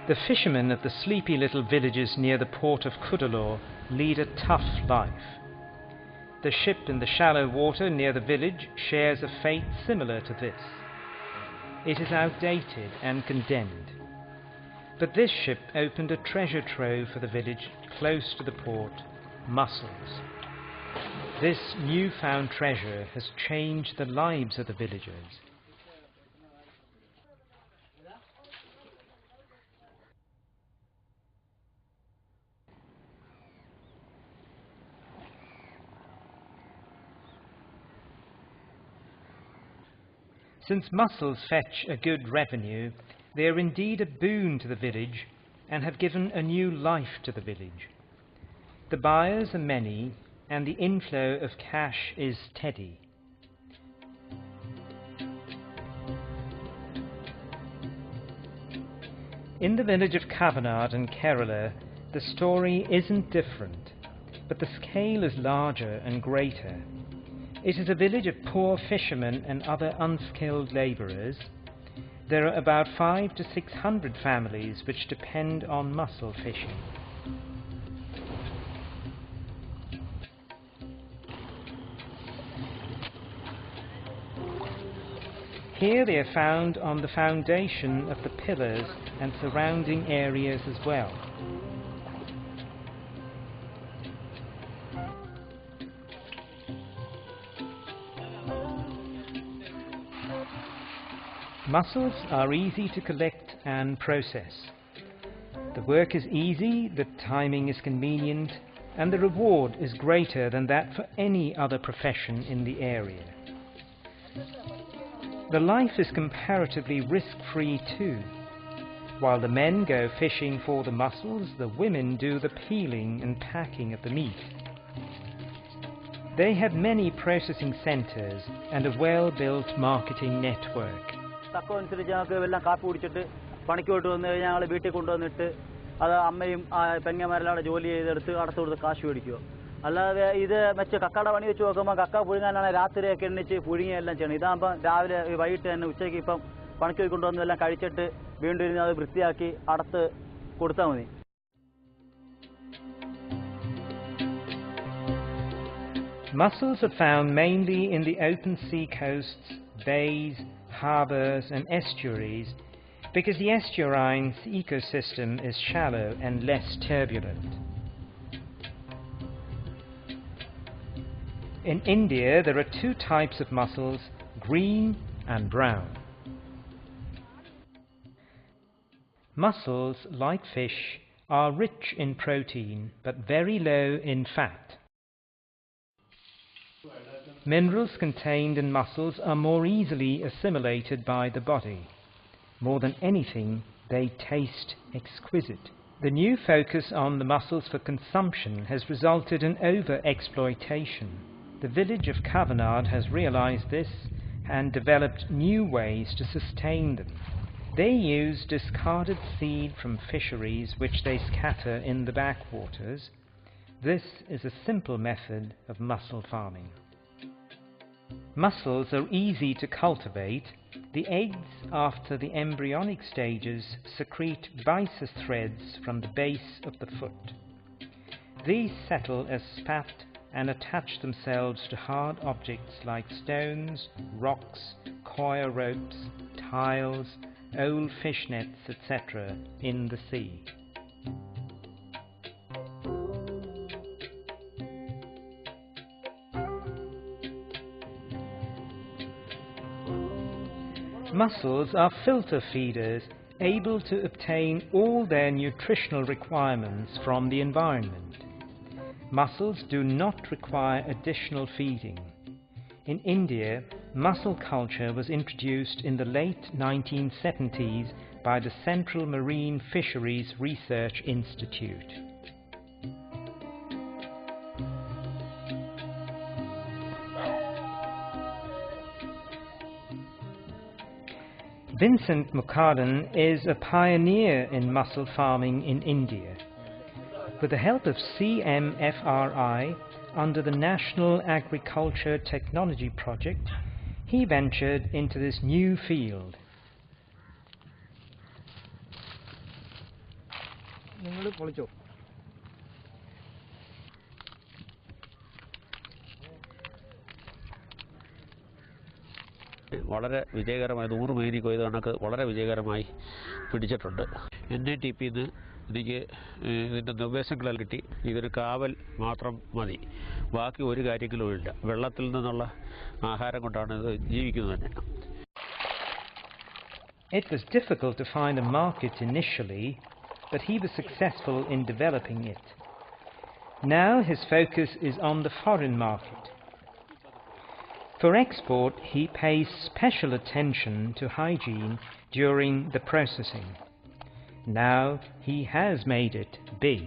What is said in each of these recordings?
The fishermen of the sleepy little villages near the port of Cuddalore lead a tough life. The ship in the shallow water near the village shares a fate similar to this. It is outdated and condemned. But this ship opened a treasure trove for the village close to the port, mussels. This newfound treasure has changed the lives of the villagers. Since mussels fetch a good revenue, they are indeed a boon to the village and have given a new life to the village. The buyers are many and the inflow of cash is steady. In the village of Kavanagh in Kerala, the story isn't different, but the scale is larger and greater. It is a village of poor fishermen and other unskilled labourers. There are about 500 to 600 families which depend on mussel fishing. Here they are found on the foundation of the pillars and surrounding areas as well. Mussels are easy to collect and process. The work is easy, the timing is convenient, and the reward is greater than that for any other profession in the area. The life is comparatively risk-free too. While the men go fishing for the mussels, the women do the peeling and packing of the meat. They have many processing centres and a well-built marketing network. തക്കമനുസരിച്ച് എല്ലാം കാപ്പി കുടിച്ചിട്ട് പണിക്ക് പോയിട്ട് വന്നു കഴിഞ്ഞാൽ ഞങ്ങൾ വീട്ടിൽ കൊണ്ടുവന്നിട്ട് അത് അമ്മയും പെങ്ങന്മാരെല്ലാം ജോലി ചെയ്തെടുത്ത് അടച്ചു കൊടുത്ത് കാശ് മേടിക്കുക. അല്ലാതെ ഇത് കക്കയുടെ പണി വെച്ച് നോക്കുമ്പോൾ കക്ക പുഴുങ്ങാനാണ് രാത്രിയൊക്കെ എണ്ണിച്ച് പുഴുങ്ങിയെല്ലാം ചെയ്യണം. ഇതാകുമ്പോൾ രാവിലെ വൈകിട്ട് തന്നെ ഉച്ചയ്ക്ക് ഇപ്പം പണിക്ക് പോയി കൊണ്ടുവന്ന് എല്ലാം കഴിച്ചിട്ട് വീണ്ടും ഇരുന്ന് അത് വൃത്തിയാക്കി അടത്ത് കൊടുത്താൽ മതി. Mussels are found mainly in the open sea coasts, bays, harbours and estuaries because the estuarine's ecosystem is shallow and less turbulent. In India there are two types of mussels, green and brown. Mussels, like fish, are rich in protein but very low in fat. Minerals contained in mussels are more easily assimilated by the body. More than anything, they taste exquisite. The new focus on the mussels for consumption has resulted in over-exploitation. The village of Kavanagh has realized this and developed new ways to sustain them. They use discarded seed from fisheries which they scatter in the backwaters. This is a simple method of mussel farming. Mussels are easy to cultivate. The eggs, after the embryonic stages, secrete byssus threads from the base of the foot. These settle as spat and attach themselves to hard objects like stones, rocks, coir ropes, tiles, old fish nets, etc. in the sea. Mussels are filter feeders, able to obtain all their nutritional requirements from the environment. Mussels do not require additional feeding. In India, mussel culture was introduced in the late 1970s by the Central Marine Fisheries Research Institute. Vincent Mukherjee is a pioneer in mussel farming in India. With the help of CMFRI under the National Agriculture Technology Project, he ventured into this new field. നിങ്ങൾ പൊളിച്ചോ. വളരെ വിജയകരമായി 100 മീനി കൊയ്ത് കണക്ക് വളരെ വിജയകരമായി പിടിച്ചിട്ടുണ്ട്. NITPന്ന് എനിക്ക് ഇതിൻ്റെ നിർദ്ദേശങ്ങളെല്ലാം കിട്ടി. ഇതൊരു കാവൽ മാത്രം മതി, ബാക്കി ഒരു കാര്യങ്ങളും ഇല്ല. വെള്ളത്തിൽ നിന്നുള്ള ആഹാരം കൊണ്ടാണ് ഇത് ജീവിക്കുന്നത് തന്നെ. It was difficult to find a market initially, but he was successful in developing it. Now his focus is on the foreign market. For export, he pays special attention to hygiene during the processing. Now he has made it big.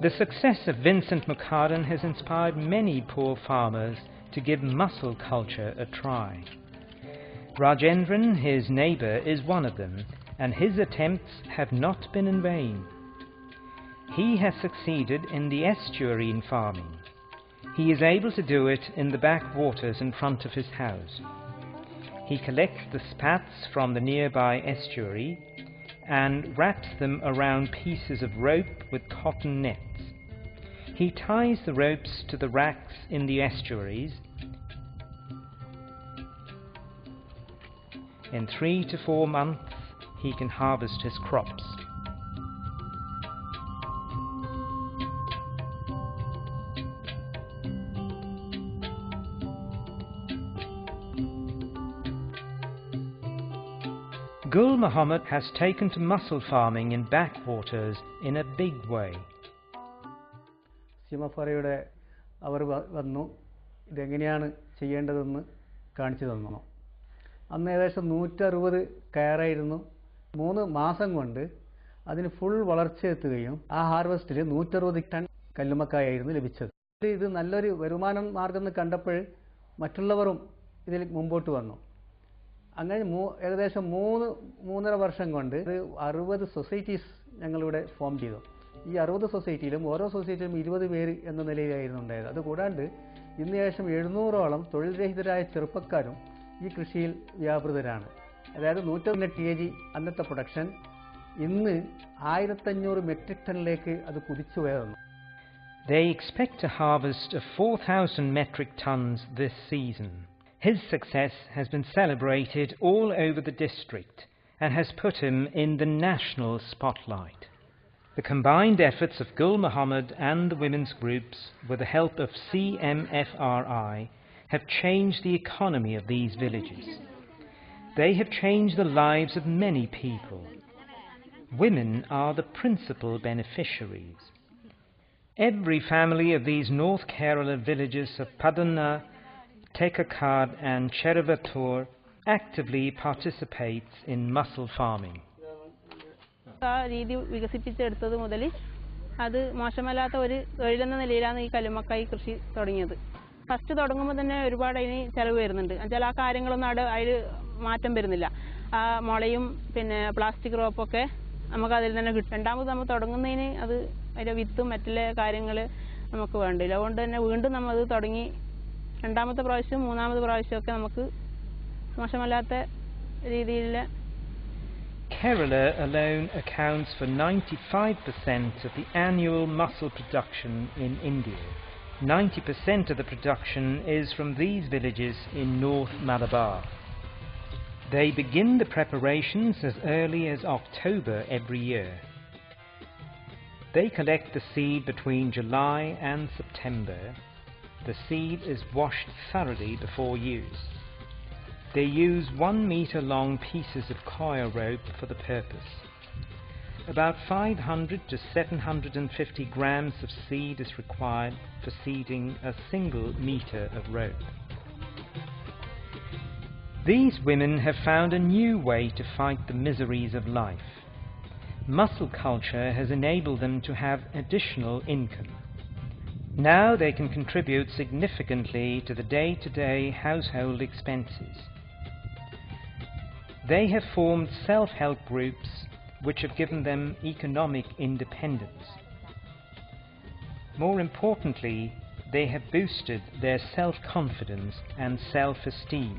The success of Vincent Mukaran has inspired many poor farmers to give mussel culture a try. Rajendran, his neighbour, is one of them, and his attempts have not been in vain. He has succeeded in the estuarine farming. He is able to do it in the backwaters in front of his house. He collects the spats from the nearby estuary and wraps them around pieces of rope with cotton nets. He ties the ropes to the racks in the estuaries. In 3 to 4 months, he can harvest his crops. Gul Muhammad has taken to mussel farming in backwaters in a big way. സീമഫറയുടെ അവർ വന്നു ഇതെങ്ങനെയാണ് ചെയ്യേണ്ടതെന്ന് കാണിച്ചു തന്നു. അന്ന് ഏകദേശം 160 കയറായിരുന്നു. 3 മാസം കൊണ്ട് അതിന് ഫുൾ വളർച്ചയെത്തുകയും ആ ഹാർവസ്റ്റിൽ 160 ടൺ കല്ലുമ്മക്കായായിരുന്നു ലഭിച്ചത്. ഇത് നല്ലൊരു വരുമാന മാർഗം എന്ന് കണ്ടപ്പോൾ മറ്റുള്ളവരും ഇതിൽ മുമ്പോട്ട് വന്നു. അങ്ങനെ ഏകദേശം 3.5 വർഷം കൊണ്ട് 60 സൊസൈറ്റീസ് ഞങ്ങളിവിടെ ഫോം ചെയ്തു. ഈ 60 സൊസൈറ്റിയിലും ഓരോ സൊസൈറ്റിയിലും 20 പേര് എന്ന നിലയിലായിരുന്നു ഉണ്ടായത്. അതുകൂടാണ്ട് ഇന്ന് ഏകദേശം 700ഓളം തൊഴിൽ രഹിതരായ ചെറുപ്പക്കാരും ഈ കൃഷിയിൽ വ്യാപൃതരാണ്. അതായത് 101 TAG അന്നത്തെ പ്രൊഡക്ഷൻ ഇന്ന് 1500 മെട്രിക് ടണ്ണിലേക്ക് അത് കുതിച്ചു ഉയർന്നു. They expect to harvest 4,000 metric tons this season. His success has been celebrated all over the district and has put him in the national spotlight. The combined efforts of Gul Muhammad and the women's groups, with the help of CMFRI, have changed the economy of these villages. They have changed the lives of many people. Women are the principal beneficiaries. Every family of these North Kerala villages of Padanna, Tekakad and Cheruvatur actively participates in mussel farming. ആ രീതി വികസിപ്പിച്ചെടുത്തത് മുതൽ അത് മോശമല്ലാത്ത ഒരു തൊഴിലെന്ന നിലയിലാണ് ഈ കല്ലുമ്മക്കായി കൃഷി തുടങ്ങിയത്. ഫസ്റ്റ് തുടങ്ങുമ്പോൾ തന്നെ ഒരുപാട് അതിന് ചിലവ് വരുന്നുണ്ട്. എന്നുവെച്ചാൽ ആ കാര്യങ്ങളൊന്നും അതിൽ മാറ്റം വരുന്നില്ല. ആ മുളയും പിന്നെ പ്ലാസ്റ്റിക് റോപ്പൊക്കെ നമുക്ക് അതിൽ തന്നെ കിട്ടും. രണ്ടാമത് നമ്മൾ തുടങ്ങുന്നതിന് അത് അതിൻ്റെ വിത്തും മറ്റുള്ള കാര്യങ്ങൾ നമുക്ക് വേണ്ടില്ല. അതുകൊണ്ട് തന്നെ വീണ്ടും നമ്മൾ അത് തുടങ്ങി രണ്ടാമത്തെ പ്രാവശ്യം 3ാമത്തെ പ്രാവശ്യമൊക്കെ നമുക്ക് മോശമല്ലാത്ത രീതിയിൽ. Kerala alone accounts for 95% of the annual mussel production in India. 90% of the production is from these villages in North Malabar. They begin the preparations as early as October every year. They collect the seed between July and September. The seed is washed thoroughly before use. They use 1 meter long pieces of coir rope for the purpose. About 500 to 750 grams of seed is required for seeding a single meter of rope. These women have found a new way to fight the miseries of life. Mussel culture has enabled them to have additional income. Now they can contribute significantly to the day-to-day household expenses. They have formed self-help groups which have given them economic independence. More importantly, they have boosted their self-confidence and self-esteem.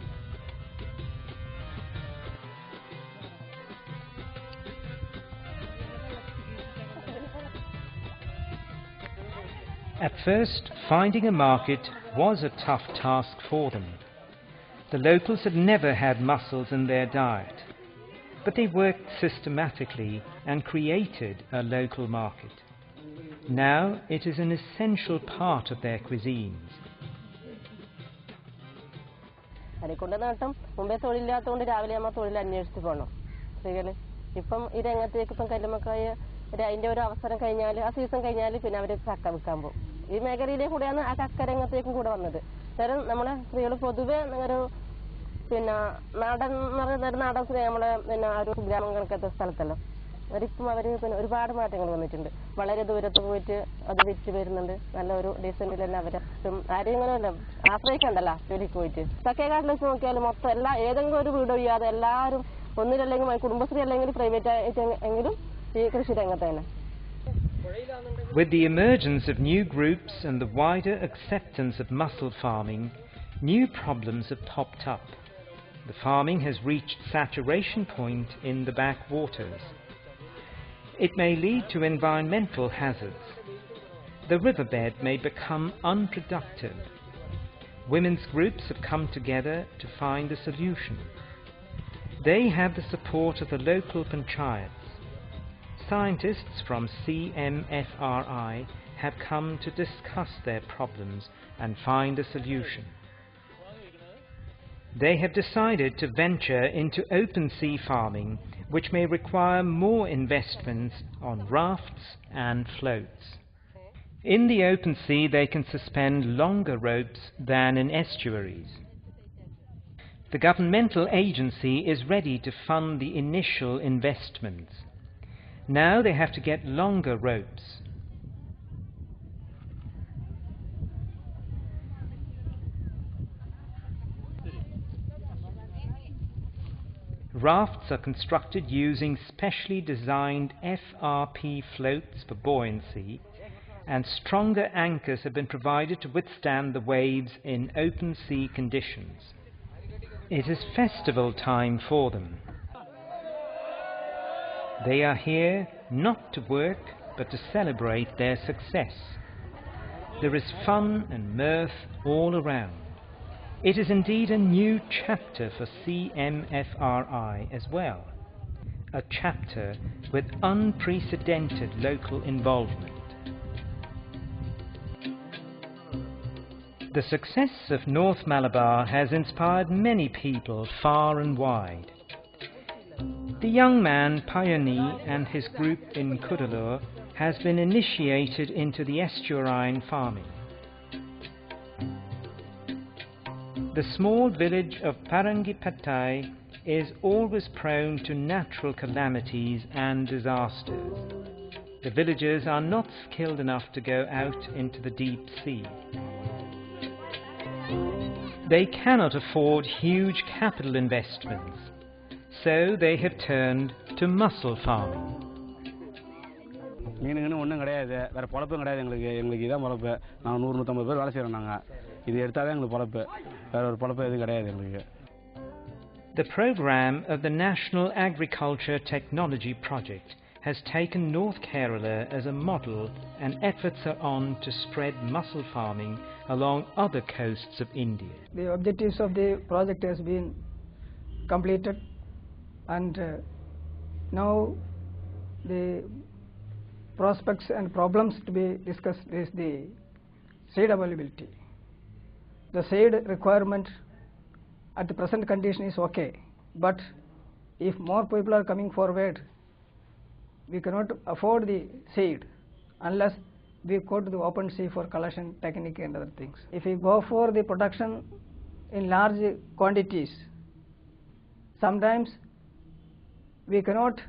At first, finding a market was a tough task for them. The locals had never had mussels in their diet, but they worked systematically and created a local market. Now it is an essential part of their cuisines. അതിനെക്കൊണ്ട് നേട്ടം മുമ്പേ തൊഴിലില്ലാത്തതുകൊണ്ട് രാവിലെ നമ്മൾ തൊഴിൽ അന്വേഷിച്ച് പോകണം സ്ത്രീകൾ. ഇപ്പം ഈ രംഗത്തേക്ക് ഇപ്പം കല്ലുമ്മക്കായ അതിൻ്റെ ഒരു അവസരം കഴിഞ്ഞാൽ ആ സീസൺ കഴിഞ്ഞാൽ പിന്നെ അവർ ചക്ക വിൽക്കാൻ പോകും. ഈ മേഖലയിലെ കൂടെയാണ് ആ ചക്ക രംഗത്തേക്കും കൂടെ വന്നത്. കാരണം നമ്മളെ സ്ത്രീകൾ പൊതുവെ ഒരു പിന്നെ നാടൻ എന്ന് പറയുന്ന നാടൻ സ്ത്രീ നമ്മളെ പിന്നെ ഒരു ഗ്രാമം കണക്കത്തെ സ്ഥലത്തല്ലോ അവരിപ്പം അവർ പിന്നെ ഒരുപാട് മാറ്റങ്ങൾ വന്നിട്ടുണ്ട്. വളരെ ദൂരത്ത് പോയിട്ട് അത് വിറ്റ് വരുന്നുണ്ട്. നല്ല ഒരു ഡീസൻറ്റിൽ തന്നെ അവരെ ആരും ഇങ്ങനെയല്ല ആശ്രയിക്കണ്ടല്ലോ ജോലിക്ക് പോയിട്ട്. ചക്കയെക്കാട്ടിൽ വെച്ച് നോക്കിയാൽ മൊത്തം എല്ലാ ഏതെങ്കിലും ഒരു വീട് ഒഴിയാതെ എല്ലാവരും ഒന്നിലല്ലെങ്കിൽ കുടുംബശ്രീ അല്ലെങ്കിൽ പ്രൈവറ്റ് ആയിട്ട് എങ്കിലും ഈ കൃഷി രംഗത്ത് തന്നെ. With the emergence of new groups and the wider acceptance of mussel farming, new problems have popped up. The farming has reached saturation point in the backwaters. It may lead to environmental hazards. The riverbed may become unproductive. Women's groups have come together to find a solution. They have the support of the local panchayats. Scientists from CMFRI have come to discuss their problems and find a solution. They have decided to venture into open sea farming, which may require more investments on rafts and floats. In the open sea they can suspend longer ropes than in estuaries. The governmental agency is ready to fund the initial investments. Now they have to get longer ropes. Rafts are constructed using specially designed FRP floats for buoyancy, and stronger anchors have been provided to withstand the waves in open sea conditions. It is festival time for them. They are here not to work but to celebrate their success. There is fun and mirth all around. It is indeed a new chapter for CMFRI as well, a chapter with unprecedented local involvement. The success of North Malabar has inspired many people far and wide. The young man Payani and his group in Cuddalore has been initiated into the estuarine farming. The small village of Parangipattai is always prone to natural calamities and disasters. The villagers are not skilled enough to go out into the deep sea. They cannot afford huge capital investments, so they have turned to mussel farming. மீனுங்கன்னு ஒன்றும் கிடையாது, வேறு பொழப்பும் கிடையாது. எங்களுக்கு இதான் பொழப்பு. நாங்கள் 100-150 பேர் வேலை செய்கிறோம். நாங்கள் இது எடுத்தால் தான் எங்களுக்கு பொழப்பு, வேறு ஒரு பொழப்பு எதுவும் கிடையாது எங்களுக்கு. The program of the National Agriculture Technology Project has taken North Kerala as a model, and efforts are on to spread mussel farming along other coasts of India. The objectives of the project has been completed, and now the prospects and problems to be discussed is the seed availability. The seed requirement at the present condition is okay, but if more people are coming forward, we cannot afford the seed unless we go to the open sea for collection technique and other things. If we go for the production in large quantities, sometimes we cannot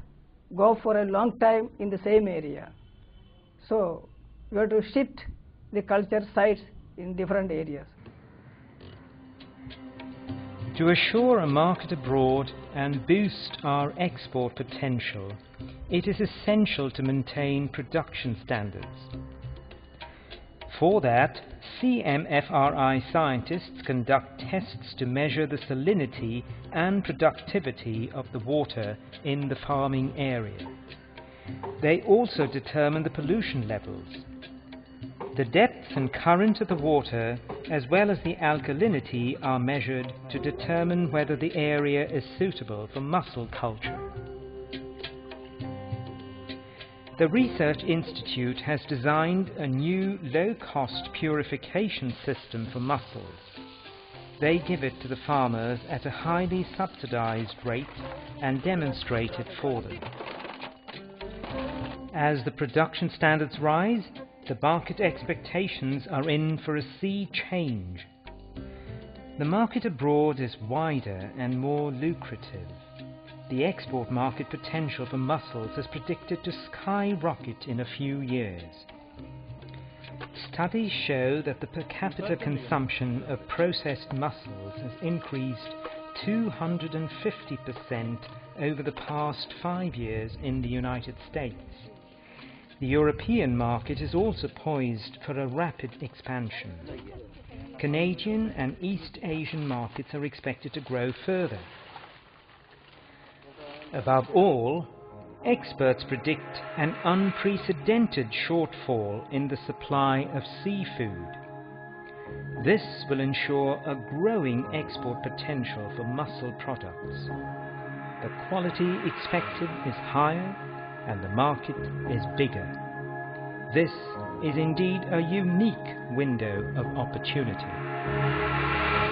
go for a long time in the same area. So we have to shift the culture sites in different areas. To assure a market abroad and boost our export potential, it is essential to maintain production standards. For that, CMFRI scientists conduct tests to measure the salinity and productivity of the water in the farming area. They also determine the pollution levels. The depth and current of the water, as well as the alkalinity, are measured to determine whether the area is suitable for mussel culture. The Research Institute has designed a new low-cost purification system for mussels. They give it to the farmers at a highly subsidized rate and demonstrate it for them. As the production standards rise, the market expectations are in for a sea change. The market abroad is wider and more lucrative. The export market potential for mussels is predicted to skyrocket in a few years. Studies show that the per capita consumption of processed mussels has increased 250% over the past 5 years in the United States. The European market is also poised for a rapid expansion. Canadian and East Asian markets are expected to grow further. Above all, experts predict an unprecedented shortfall in the supply of seafood. This will ensure a growing export potential for mussel products. The quality expected is higher and the market is bigger. This is indeed a unique window of opportunity.